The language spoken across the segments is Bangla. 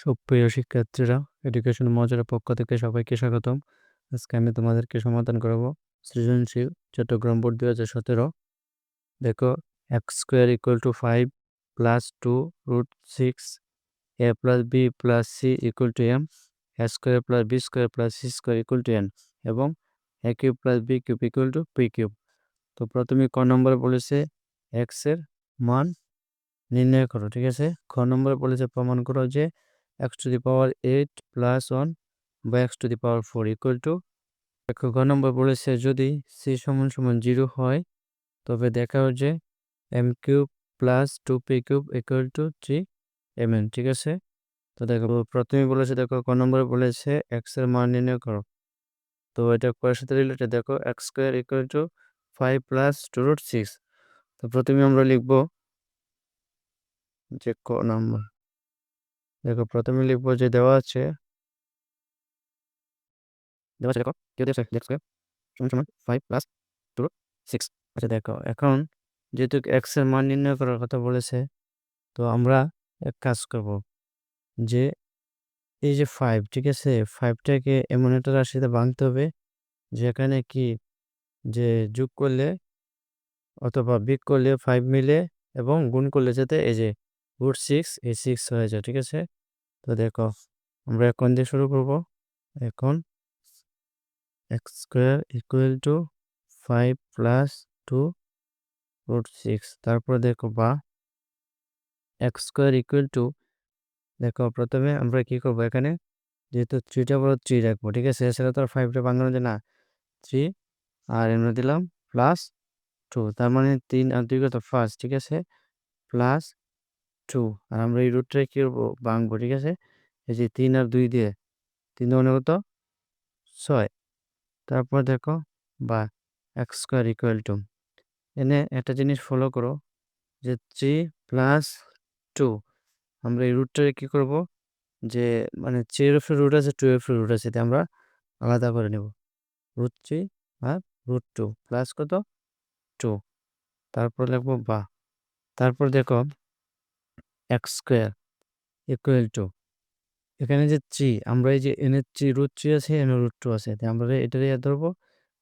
সুপ্রিয় শিক্ষার্থীরা, এডুকেশন মজার পক্ষ থেকে সবাইকে স্বাগতম। আজকে আমি তোমাদেরকে সমাধান করাবো সৃজনশীল চট্টগ্রাম বোর্ড 2017। দেখো, x square equal to 5 plus 2 root 6 a plus b plus c equal to m, a square plus b square plus c square equal to n এবং a cube plus b cube equal to p cube. তো প্রথমে ক নম্বরে বলেছে এক্স এর মান নির্ণয় করো, ঠিক আছে। খ নম্বরে বলেছে প্রমাণ করো যে x to the power 8 plus 1 বা x to the power 4 equal to. গ নম্বর বলেছে যদি সি সমান সমান 0 হয় তবে দেখাও যে M cube plus 2 P cube equal to 3 mn, ঠিক আছে। তো দেখো প্রথমে বলেছে, দেখো ক নম্বরে বলেছে এক্স এর মান নির্ণয় করো। তো এটা কয়ের সাথে রিলেটেড, দেখো x square equal to 5 plus 2 root 6। তো প্রথমে আমরা লিখবো যে ক নম্বর, দেখো প্রথমে লিখবো যে দেওয়া আছে দেখো কেউ দিয়েছে এক্স স্কোয়ার সমান সমান 5 প্লাস 2 রুট 6। আচ্ছা দেখো, এখন যেহেতু এক্স এর মান নির্ণয় করার কথা বলেছে, তো আমরা এক কাজ করব যে এই যে 5, ঠিক আছে, 5টাকে এমন একটা রাশিতে ভাঙতে হবে যেখানে কি যে যোগ করলে অথবা বিয়োগ করলে 5 মিলে এবং গুণ করলে যাতে এই যে রুট 6 এই 6 হয়ে যায়, ঠিক আছে। তো দেখো আমরা এখন দিয়ে শুরু করব। এখন X square equal to 5 plus 2 root 6, তারপর দেখো বা এক্স স্কোয়ার ইকুয়াল টু, দেখো প্রথমে আমরা কি করব, এখানে যেহেতু 3টা বড় 3 রাখবো, ঠিক আছে, এছাড়া তো আর 5টা ভাঙানো যায় না। 3 আর এমনি দিলাম প্লাস 2, তার মানে 3 আর 2 কত 5, ঠিক আছে, প্লাস 2। আর আমরা এই রুটটা কি করবো, ভাঙবো, ঠিক আছে। এই যে 3 আর 2 দিয়ে 3 দুগুণে কত 6। তারপর দেখো বা এক্স স্কোয়ার ইকুয়াল টু, এনে একটা জিনিস ফলো করো যে 3 প্লাস 2, আমরা এই রুটটাকে কি করব, যে মানে 3 এর উপরে রুট আছে 2 এর উপরে রুট আছে, এটা আমরা আলাদা করে নেব। রুট 3 আর রুট 2 প্লাস কত 2, তারপর লিখবো বা, তারপর দেখো এক্স স্কোয়ার ইকুয়াল টু, এখানে যে 3 আমরা এই যে এনে 3 রুট 3 আছে এনে রুট 2 আছে, তাই আমরা এটারে ইয়া ধরবো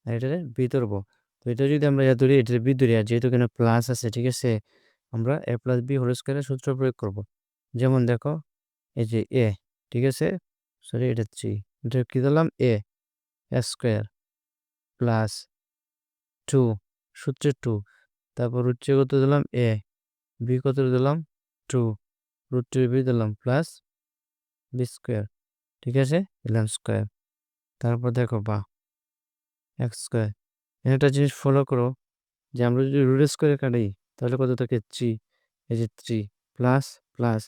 আর এটারে বি ধরবো। তো এটা যদি আমরা ইয়া ধরি এটারে বি ধরি, আর যেহেতু এখানে প্লাস আছে, ঠিক আছে, আমরা এ প্লাস বি হোল স্কোয়ারের সূত্র প্রয়োগ করব। যেমন দেখো এই যে এ, ঠিক আছে, সরি এটা 3, এটা কি দিলাম এ স্কোয়ার প্লাস 2 সূত্রে 2, তারপর হচ্ছে কত দিলাম এ, বি কত দিলাম 2, রুট 2 বি দিলাম প্লাস বি স্কোয়ার, ঠিক আছে, দিলাম স্কোয়ার। তারপর দেখো বা এক্স স্কোয়ার, একটা জিনিস ফলো করো যে আমরা যদি রুট স্কোয়ারে কাটি তাহলে কত থাকে 3, এই যে 3 plus plus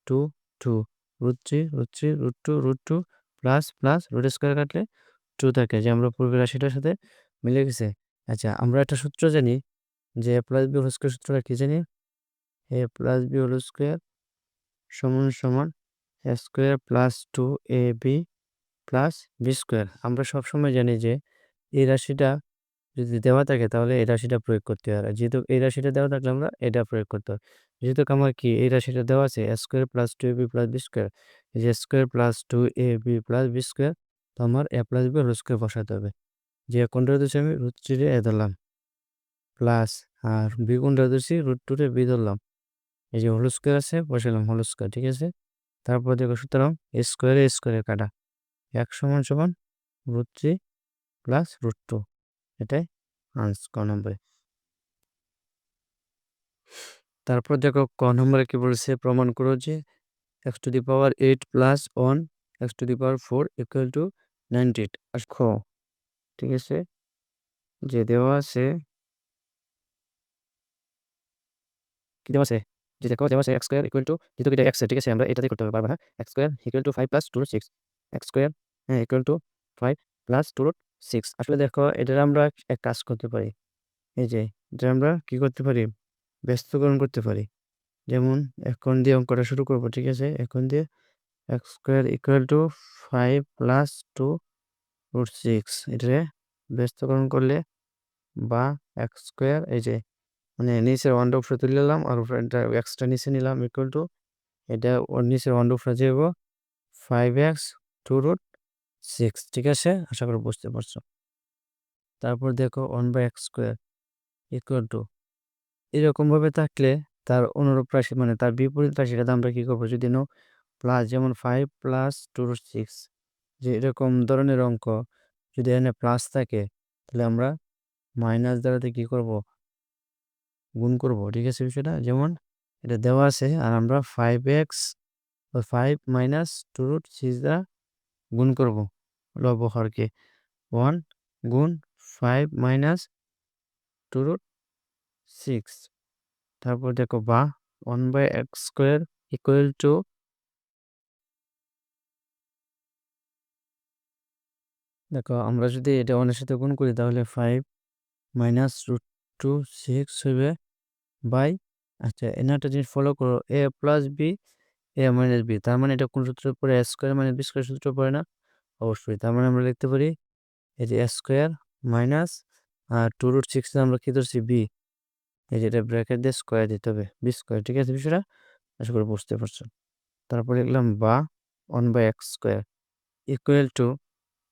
2 2 root 3 root 3 root 2 root 2 plus plus root square কাটলে 2 থাকে, যে আমরা পূর্বের রাশিটার সাথে মিলে গেছে। আচ্ছা আমরা একটা সূত্র জানি যে a plus b whole square, সূত্রটা কি জানি, a plus b whole square সমান সমান a square plus 2ab plus b square. আমরা সবসময় জানি যে এই রাশিটা যদি দেওয়া থাকে তাহলে এই রাশিটা প্রয়োগ করতে হয়, আর যেহেতু এই রাশিটা দেওয়া থাকলে আমরা এটা প্রয়োগ করতে হয়। যেহেতু আমার কি এই রাশিটা দেওয়া আছে a square plus 2ab plus b square, এই যে square plus 2ab plus b square, তো আমার a plus b whole square বসাতে হবে। যে কোনটা দিচ্ছি আমি রুট 3 এ ধরলাম প্লাস, আর বি কোনটা দিচ্ছি রুট 2 রে বি ধরলাম, এই যে হোল স্কোয়ার আছে বসালাম হোল স্কোয়ার, ঠিক আছে। তারপর দেখো সুতরাং এ স্কোয়ারে কাটা এক সমান সমান রুট 3 প্লাস রুট 2, এটাই আনসার ক নম্বরে। তারপর দেখো ক নম্বরে কি বলছে, প্রমাণ করো যে x to the power 8 plus 1 x to the power 4 equal to 98। আর খ, ঠিক আছে, যে দেওয়া আছে কি দেওয়া আছে, যে দেখো দেওয়া আছে এক্স স্কোয়ার ইকুয়াল টু, যেহেতু এটা এক্স, ঠিক আছে, আমরা এটাতে করতে হবে বারবার। হ্যাঁ, X square equal to 5 plus 2 root 6, X square হ্যাঁ ইকুয়াল টু 5 প্লাস 2 রুট 6। আসলে দেখো এটার আমরা এক কাজ করতে পারি, এই যে এটা আমরা কি করতে পারি, ব্যস্তকরণ করতে পারি। যেমন এখন দিয়ে অঙ্কটা শুরু করব, ঠিক আছে, এখন দিয়ে X square equal to 5 plus 2 root 6, এটারে ব্যস্তকরণ করলে বা এক্স স্কোয়ার এই যে মানে নিচের ওয়ানটা উপরে তুলে নিলাম আর উপরে এক্সট্রা নিচে নিলাম ইকুয়াল টু, এটা ওর নিচের ওয়ানটা উপরে যাবো 5x 2√6, ঠিক আছে? আশা করি বুঝতে পারছো। তারপর দেখো 1/x² ইকুয়াল টু, এরকমভাবে থাকলে তার অনুরূপ রাশি মানে তার বিপরীত রাশিটাতে আমরা কি করবো, যদি নো প্লাস, যেমন 5 প্লাস 2√6, যে এরকম ধরনের অঙ্ক যদি এখানে প্লাস থাকে তাহলে আমরা মাইনাস দ্বারাতে কি করব, গুণ করব, ঠিক আছে বিষয়টা? যেমন এটা দেওয়া আছে আর আমরা 5x বা 5 মাইনাস 2√6 দ্বারা গুণ করব লব হরকে। 1 গুণ 5 মাইনাস 2√6, তারপর দেখো বা 1/x² ইকুয়াল টু, দেখো আমরা যদি এটা 1 এর সাথে গুণ করি তাহলে 5 মাইনাস √2 6 হবে বাই, আচ্ছা এখানে একটা জিনিস ফলো করো, a plus B A minus B, তার মানে এটা কোন সূত্রের পরে, a square minus B square সূত্র পড়ে না? অবশ্যই। তার মানে আমরা লিখতে পারি এই যে a স্কয়ার মাইনাস 2√6 আমরা কি ধরছি বি, এই যে এটা ব্র্যাকেট দিয়ে স্কয়ার দিতে হবে, বি স্কয়ার, ঠিক আছে বিষয়টা? আশা করি বুঝতে পারছো। তারপর লিখলাম বা 1/x² ইকুয়াল টু,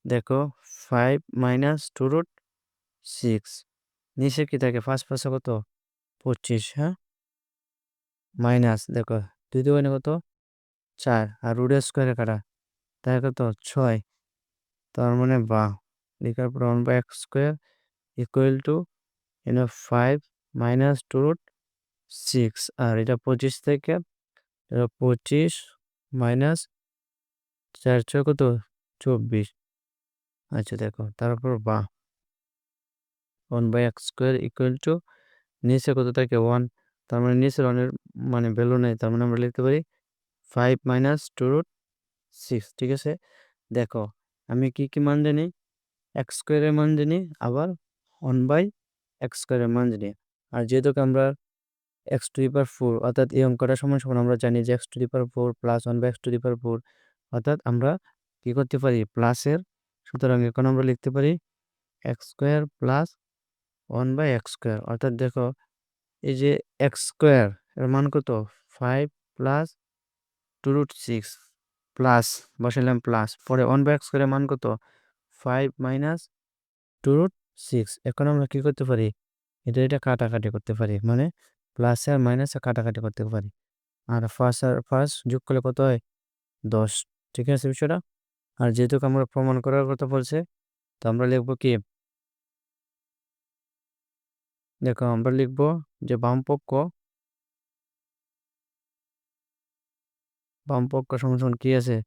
দেখো 5 মাইনাস 2√6, নিচে কি থাকে, 5 5 কত 25, হ্যাঁ, মাইনাস দেখো 2 2 কত 4, আর রুট স্কয়ারে কাটা তাই কত 6, তার মানে বা লেখার পর 1/x² ইকুয়াল টু 5 মাইনাস 2√6, আর এটা 25 থেকে, এটা 25 মাইনাস 4 6 কত 24। আচ্ছা দেখো তারপর বা 1/x² ইকুয়াল টু, নিচে কত থাকে 1, তার মানে নিচের অনের মানে ভ্যালু নেই, তার মানে আমরা লিখতে পারি 5 মাইনাস 2√6, ঠিক আছে? দেখো আমি কি কি মান জানি, x² এর মান জানি, আবার 1/x² এর মান জানি। আর যেহেতু আমরা x⁴, অর্থাৎ এই অঙ্কটা সমান সমান আমরা জানি যে x⁴ প্লাস 1/x⁴, অর্থাৎ আমরা কি করতে পারি প্লাসের, সুতরাং এখন আমরা লিখতে পারি x² প্লাস 1/x², অর্থাৎ দেখো এই যে x² এর মান কত 5 প্লাস 2√6 প্লাস, বসালাম প্লাস, পরে 1/x² এর মান কত 5 মাইনাস 2√6। এখন আমরা কি করতে পারি, এটা কাটাকাটি করতে পারি, মানে প্লাস আর মাইনাস কাটাকাটি করতে পারি, আর ফার্স্ট যোগ করলে কত হয় 10, ঠিক আছে বিষয়টা? আর যেহেতু আমরা প্রমাণ করার কথা বলছে, তো আমরা লিখবো কি, দেখো আমরা লিখবো যে বামপক্ষ সমান সমান কি আছে,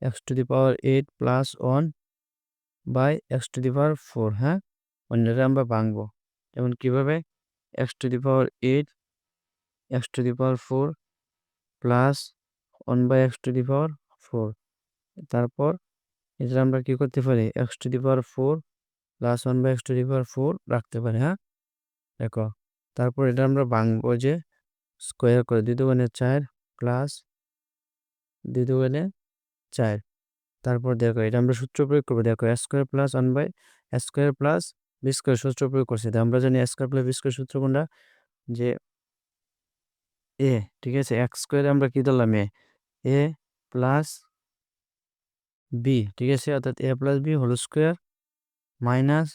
x⁴ প্লাস 1 বাই x⁴, হ্যাঁ, অন্যটা আমরা ভাঙবো, যেমন কিভাবে, x⁴ x⁴ প্লাস 1/x⁴, তারপর এটা আমরা কি করতে পারি, x⁴ প্লাস 1/x⁴ রাখতে পারি, হ্যাঁ, দেখো তারপর এটা আমরা ভাঙবো যে স্কোয়ার করে, 2 2 4 প্লাস 2 2 4, তারপর দেখো এটা আমরা সূত্র প্রয়োগ করবো, দেখো স্কোয়ার প্লাস 1/স্কোয়ার প্লাস বি স্কোয়ার সূত্র প্রয়োগ করছি, তো আমরা জানি স্কোয়ার প্লাস বি স্কোয়ার সূত্র কোনটা, যে এ, ঠিক আছে, x² আমরা কি ধরলাম এ প্লাস বি, ঠিক আছে, অর্থাৎ a plus b whole square minus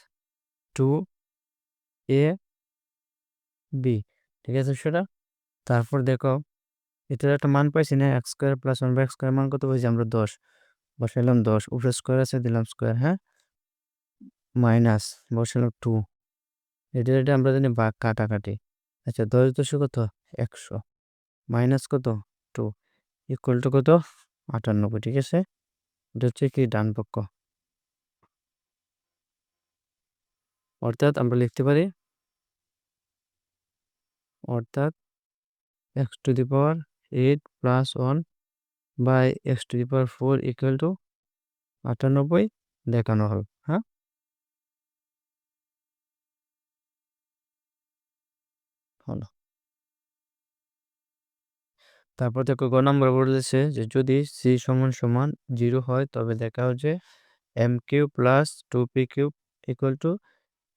2 a b, ঠিক আছে সেটা? তারপর দেখো এটার একটা মান পাইছি না, x² প্লাস 1/x² মান কত পাইছি আমরা 10, বসাইলাম 10, উপরে স্কোয়ার আছে দিলাম স্কোয়ার, হ্যাঁ, মাইনাস বসাইলাম 2, এটা আমরা জানি ভাগ কাটাকাটি, আচ্ছা 10 10 কত 100, মাইনাস কত 2 ইকুয়াল টু কত 98, ঠিক আছে? এটা হচ্ছে কি ডান পক্ষ, অর্থাৎ আমরা লিখতে পারি, অর্থাৎ x⁴ plus 1 by x⁴ equal to 98 দেখানো হল, হ্যাঁ, হলো। তারপর দেখো গ নম্বর বলেছে যে যদি c সমান সমান 0 হয় তবে দেখা হচ্ছে m³ plus 2p³ equal to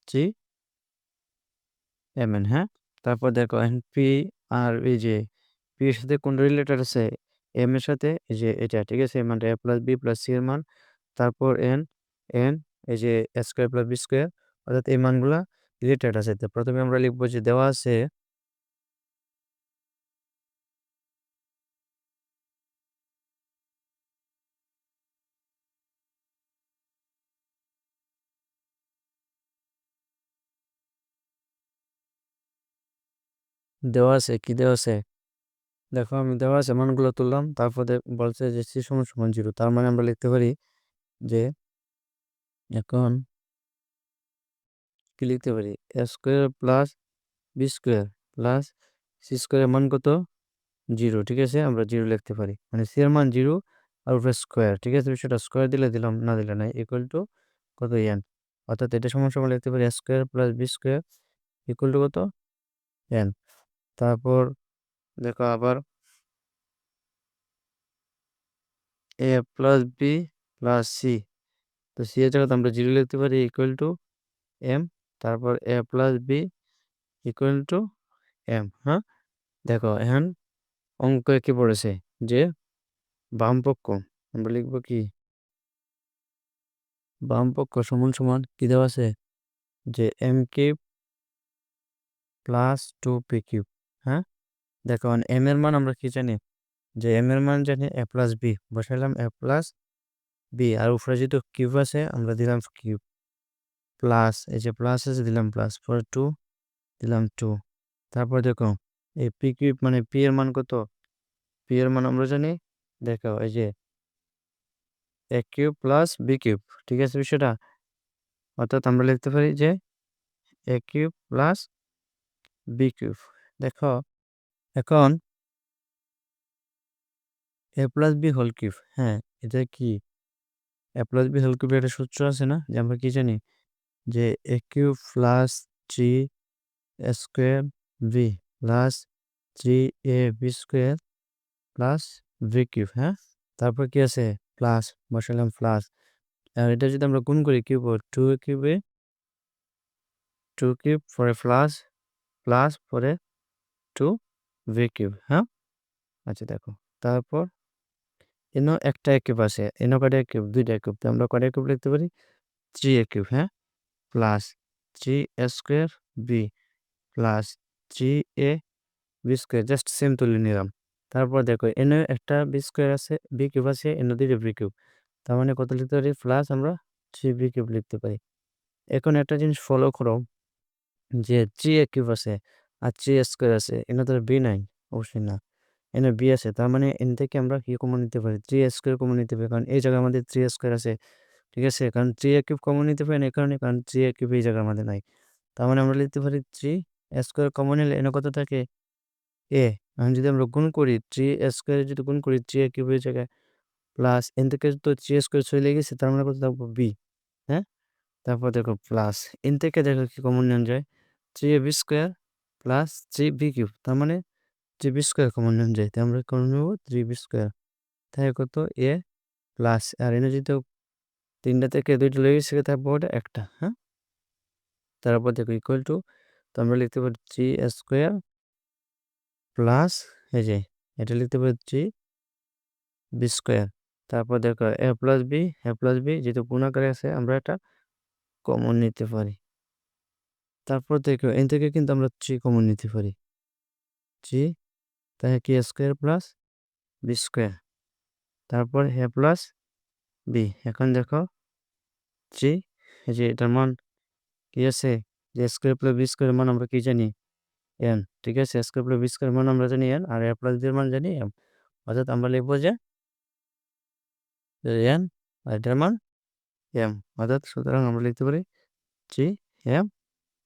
3mn, হ্যাঁ। তারপর দেখো পি আর এই যে পি এর সাথে কোন রিলেটেড আছে, এম এর সাথে এই যে এটা, ঠিক আছে? এই মানটা a plus b plus c এর মান, তারপর n এই যে a square plus b square, অর্থাৎ এই মানগুলা রিলেটেড আছে। তো প্রথমে আমরা লিখব যে কি দেওয়া আছে? দেখো আমি দেওয়া আছে মানগুলো তুললাম, তারপর বলছে যে c সমান সমান 0। তার মানে আমরা লিখতে পারি যে এখন কি লিখতে পারি? a square plus b square plus c স্কয়ারের মান কত? 0, ঠিক আছে? আমরা 0 লিখতে পারি। মানে c এর মান 0 আর উপরে স্কয়ার, ঠিক আছে? সেটা স্কয়ার দিলে দিলাম, না দিলে নাই, ইকুয়াল টু কত? n। অর্থাৎ এটা সমান সমান লিখতে পারি a square plus b square equal to কত? n। তারপর দেখো আবার a plus b plus c, তো c এর জায়গাতে আমরা 0 লিখতে পারি ইকুয়াল টু m। তারপর a plus b equal to m। হ্যাঁ, দেখো এখন অঙ্ক কি পড়েছে যে বাম পক্ষ, আমরা লিখবো কি? বাম পক্ষ সমান সমান কি দেওয়া আছে? যে m cube plus 2p cube. হ্যাঁ, দেখো m এর মান আমরা কি জানি? যে m এর মান জানি a plus b, বসাইলাম a plus b, আর উপরে যেহেতু কিউব আছে আমরা দিলাম কিউব, প্লাস এই যে প্লাস আছে দিলাম প্লাস, পরে 2 দিলাম 2। তারপর দেখো এই পি কিউব মানে পি এর মান কত? পি এর মান আমরা জানি, দেখো এই যে a cube plus b cube, ঠিক আছে বিষয়টা? অর্থাৎ আমরা লিখতে পারি যে a cube plus b cube. দেখো এখন এ প্লাস বি হোল কিউব, হ্যাঁ এটা কি? এ প্লাস বি হোল কিউবের একটা সূত্র আছে না, যে আমরা কি জানি? যে a cube plus 3 square B plus 3ab square plus b cube. হ্যাঁ, তারপর কি আছে? প্লাস, বসালাম প্লাস। আর এটা যদি আমরা গুণ করি কিউব, 2 কিউব পরে প্লাস, প্লাস পরে 2 কিউব। হ্যাঁ, আচ্ছা দেখো তারপর এনো একটা কিউব আছে, এনো কয়টা কিউব? 2টা কিউব। তো আমরা কয়টা কিউব লিখতে পারি? 3 কিউব। হ্যাঁ, plus 3 square B plus 3ab square, just same তুলে নিলাম। তারপর দেখো এনো একটা বি স্কোয়ার আছে, বি কিউব আছে, এনো 2টা বি কিউব। তার মানে কত লিখতে পারি? প্লাস আমরা 3b কিউব লিখতে পারি। এখন একটা জিনিস ফলো করো, যে 3a কিউব আছে আর 3 স্কোয়ার আছে, এনে তো বি নাই, অবশ্যই না, এনে বি আছে। তার মানে এন থেকে আমরা কি কমন নিতে পারি? 3 স্কোয়ার কমন নিতে পারি, কারণ এই জায়গায় আমাদের 3 স্কোয়ার আছে, ঠিক আছে? কারণ 3a কিউব কমন নিতে পারি না এই কারণে, কারণ 3a কিউব এই জায়গায় আমাদের নাই। তার মানে আমরা লিখতে পারি 3 স্কোয়ার কমন নিলে এনে কত থাকে? এ। এখন যদি আমরা গুণ করি 3 স্কোয়ার, যদি গুণ করি 3a কিউবের জায়গায় প্লাস এন থেকে তো 3 স্কোয়ার চলে গেছে, তার মানে কত থাকবো? বি। হ্যাঁ, তারপর দেখো প্লাস এন থেকে দেখো কি কমন নেওয়া যায়? 3ab square plus 3b cube, তার মানে 3b স্কোয়ার কমন নেওয়া যায়, তাই আমরা কমন নেবো 3b স্কোয়ার। তাই কত? এ প্লাস, আর এনে যদি 3টা থেকে 2টা লেগে গেছে থাকবো ওটা একটা। হ্যাঁ, তারপর দেখো ইকুয়াল টু, তো আমরা লিখতে পারি 3 স্কোয়ার প্লাস এই যে এটা লিখতে পারি 3b স্কোয়ার। তারপর দেখো এ প্লাস বি যেহেতু গুণ আকারে আছে আমরা এটা কমন নিতে পারি। তারপর দেখো এন থেকে কিন্তু আমরা 3 কমন নিতে পারি, 3, তাই কি স্কোয়ার প্লাস বি স্কোয়ার। তারপর এ প্লাস বি, এখন দেখো 3 এই যে এটার মান কি আছে? যে স্কোয়ার প্লাস বি স্কোয়ার মান আমরা কি জানি? এন, ঠিক আছে? স্কোয়ার প্লাস বি স্কোয়ার মান আমরা জানি এন, আর এ প্লাস বি এর মান জানি এম। অর্থাৎ আমরা লিখবো যে এন আর এটার মান এম। অর্থাৎ সুতরাং আমরা লিখতে পারি 3m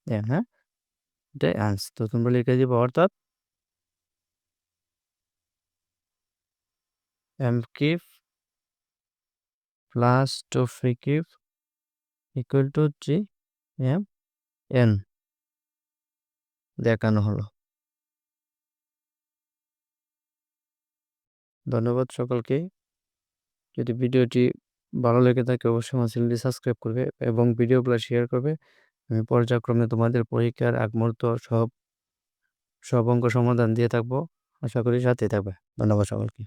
এন। হ্যাঁ, এটাই আনসার। তো তোমরা লিখে দিবো, অর্থাৎ M cube plus 2 cube equal to 3m N দেখানো হলো। ধন্যবাদ সকলকে। যদি ভিডিওটি ভালো লেগে থাকে অবশ্যই আমার চ্যানেলটি সাবস্ক্রাইব করবে এবং ভিডিওগুলো শেয়ার করবে। আমি পর্যায়ক্রমে তোমাদের পরীক্ষার আগ মুহূর্ত সব অঙ্ক সমাধান দিয়ে থাকবো। আশা করি সাথেই থাকবে। ধন্যবাদ সকলকে।